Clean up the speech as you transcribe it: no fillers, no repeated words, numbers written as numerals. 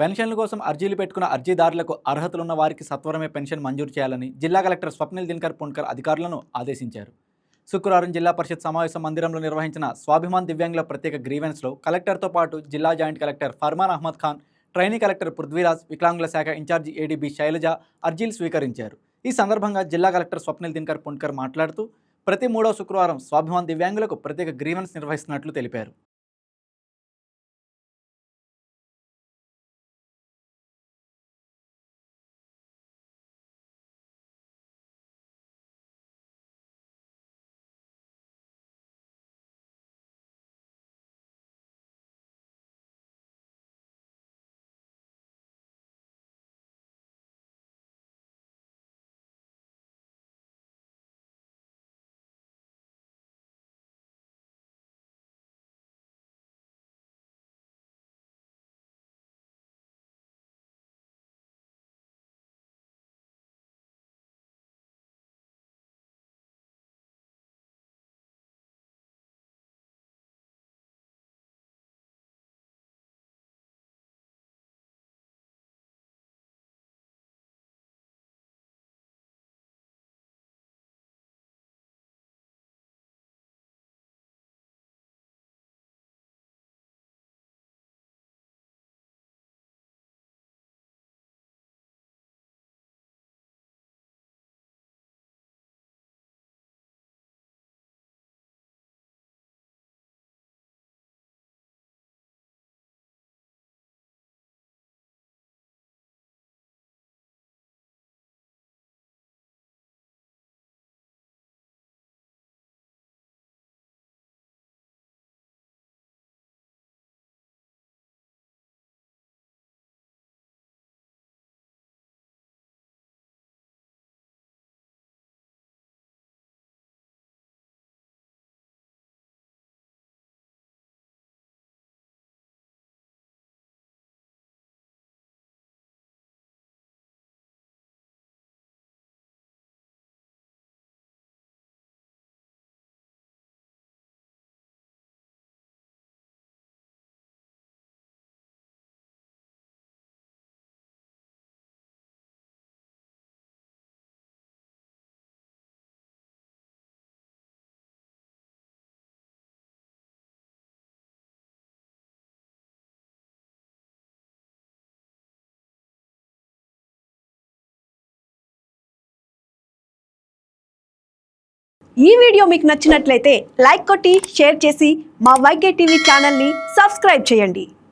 పెన్షన్ల కోసం అర్జీలు పెట్టుకున్న అర్జీదారులకు అర్హతలున్న వారికి సత్వరమే పెన్షన్ మంజూరు చేయాలని జిల్లా కలెక్టర్ స్వప్నిల్ దినకర్ పుణ్కర్ అధికారులను ఆదేశించారు. శుక్రవారం జిల్లా పరిషత్ సమావేశ మందిరంలో నిర్వహించిన స్వాభిమాన్ దివ్యాంగుల ప్రత్యేక గ్రీవెన్స్లో కలెక్టర్తో పాటు జిల్లా joint collector Farman Ahmad Khan, trainee collector Prithviraj, వికలాంగుల శాఖ ఇన్ఛార్జి ఏడీబీ శైలజ అర్జీలు స్వీకరించారు. ఈ సందర్భంగా జిల్లా కలెక్టర్ స్వప్నిల్ దినకర్ పుణ్కర్ మాట్లాడుతూ ప్రతి 3వ శుక్రవారం స్వాభిమాన్ దివ్యాంగులకు ప్రత్యేక గ్రీవెన్స్ నిర్వహిస్తున్నట్లు తెలిపారు. ఈ వీడియో మీకు నచ్చినట్లయితే లైక్ కొట్టి షేర్ చేసి మా వైకే టీవీ ఛానల్ని సబ్స్క్రైబ్ చేయండి.